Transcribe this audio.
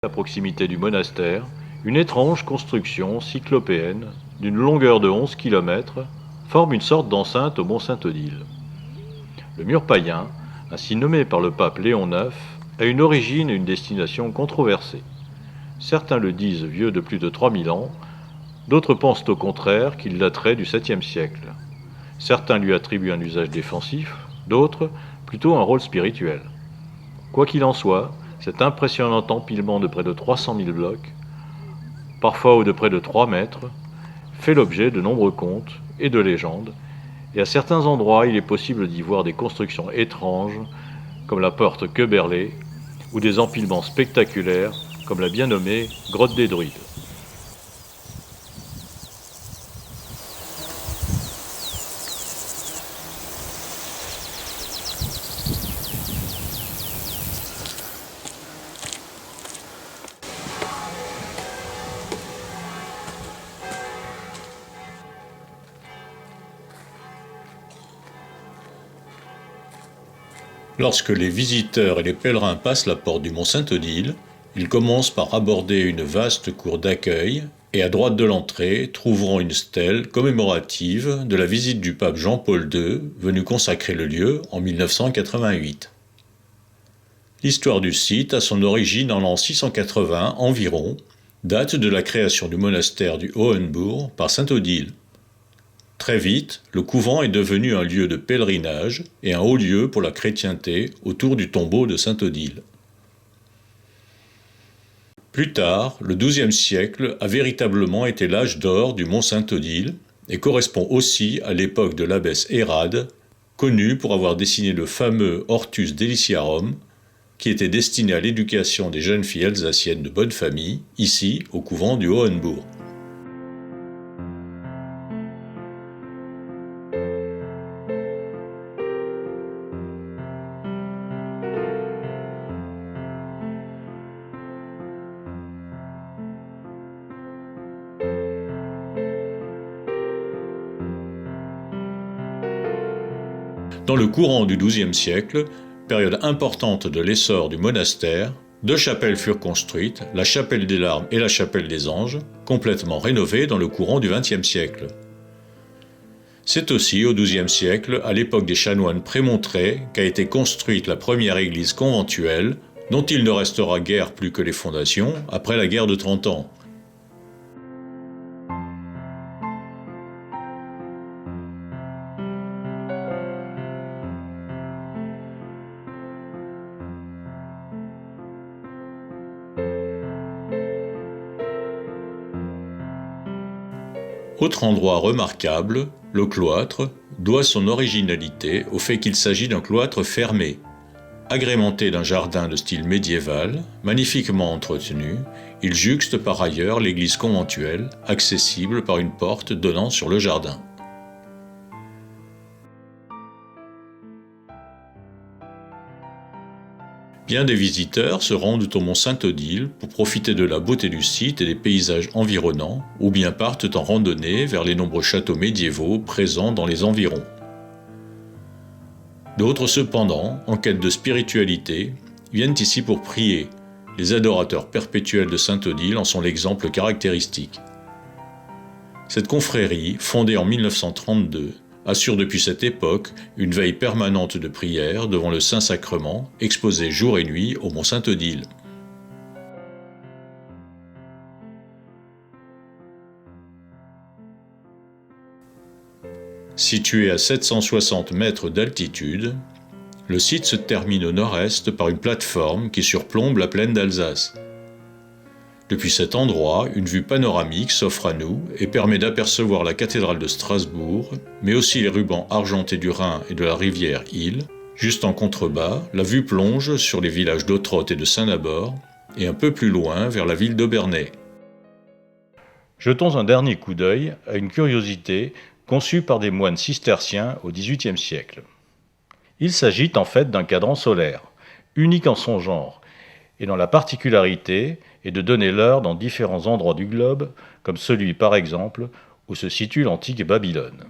À proximité du monastère, une étrange construction cyclopéenne d'une longueur de 11 kilomètres forme une sorte d'enceinte au mont Sainte-Odile. Le mur païen, ainsi nommé par le pape Léon IX, a une origine et une destination controversées. Certains le disent vieux de plus de 3000 ans, d'autres pensent au contraire qu'il daterait du 7e siècle. Certains lui attribuent un usage défensif, d'autres plutôt un rôle spirituel. Quoi qu'il en soit, cet impressionnant empilement de près de 300 000 blocs, parfois haut de près de 3 mètres, fait l'objet de nombreux contes et de légendes, et à certains endroits il est possible d'y voir des constructions étranges, comme la porte Queberlé, ou des empilements spectaculaires, comme la bien nommée Grotte des Druides. Lorsque les visiteurs et les pèlerins passent la porte du mont Sainte-Odile, ils commencent par aborder une vaste cour d'accueil et à droite de l'entrée trouveront une stèle commémorative de la visite du pape Jean-Paul II venu consacrer le lieu en 1988. L'histoire du site a son origine en l'an 680 environ, date de la création du monastère du Hohenbourg par saint Odile. Très vite, le couvent est devenu un lieu de pèlerinage et un haut lieu pour la chrétienté autour du tombeau de saint Odile. Plus tard, le XIIe siècle a véritablement été l'âge d'or du mont Sainte-Odile et correspond aussi à l'époque de l'abbesse Hérade, connue pour avoir dessiné le fameux Hortus Deliciarum, qui était destiné à l'éducation des jeunes filles alsaciennes de bonne famille, ici au couvent du Hohenbourg. Dans le courant du XIIe siècle, période importante de l'essor du monastère, 2 chapelles furent construites, la chapelle des Larmes et la chapelle des Anges, complètement rénovées dans le courant du XXe siècle. C'est aussi au XIIe siècle, à l'époque des chanoines prémontrés, qu'a été construite la première église conventuelle, dont il ne restera guère plus que les fondations après la guerre de 30 ans. Autre endroit remarquable, le cloître, doit son originalité au fait qu'il s'agit d'un cloître fermé. Agrémenté d'un jardin de style médiéval, magnifiquement entretenu, il jouxte par ailleurs l'église conventuelle, accessible par une porte donnant sur le jardin. Bien des visiteurs se rendent au mont Sainte-Odile pour profiter de la beauté du site et des paysages environnants, ou bien partent en randonnée vers les nombreux châteaux médiévaux présents dans les environs. D'autres cependant, en quête de spiritualité, viennent ici pour prier. Les adorateurs perpétuels de Sainte-Odile en sont l'exemple caractéristique. Cette confrérie, fondée en 1932, assure depuis cette époque une veille permanente de prière devant le Saint-Sacrement, exposé jour et nuit au mont Sainte-Odile. Situé à 760 mètres d'altitude, le site se termine au nord-est par une plateforme qui surplombe la plaine d'Alsace. Depuis cet endroit, une vue panoramique s'offre à nous et permet d'apercevoir la cathédrale de Strasbourg, mais aussi les rubans argentés du Rhin et de la rivière Ille. Juste en contrebas, la vue plonge sur les villages d'Ottrott et de Saint-Nabord, et un peu plus loin vers la ville d'Obernai. Jetons un dernier coup d'œil à une curiosité conçue par des moines cisterciens au XVIIIe siècle. Il s'agit en fait d'un cadran solaire, unique en son genre, et dont la particularité est de donner l'heure dans différents endroits du globe, comme celui par exemple où se situe l'antique Babylone.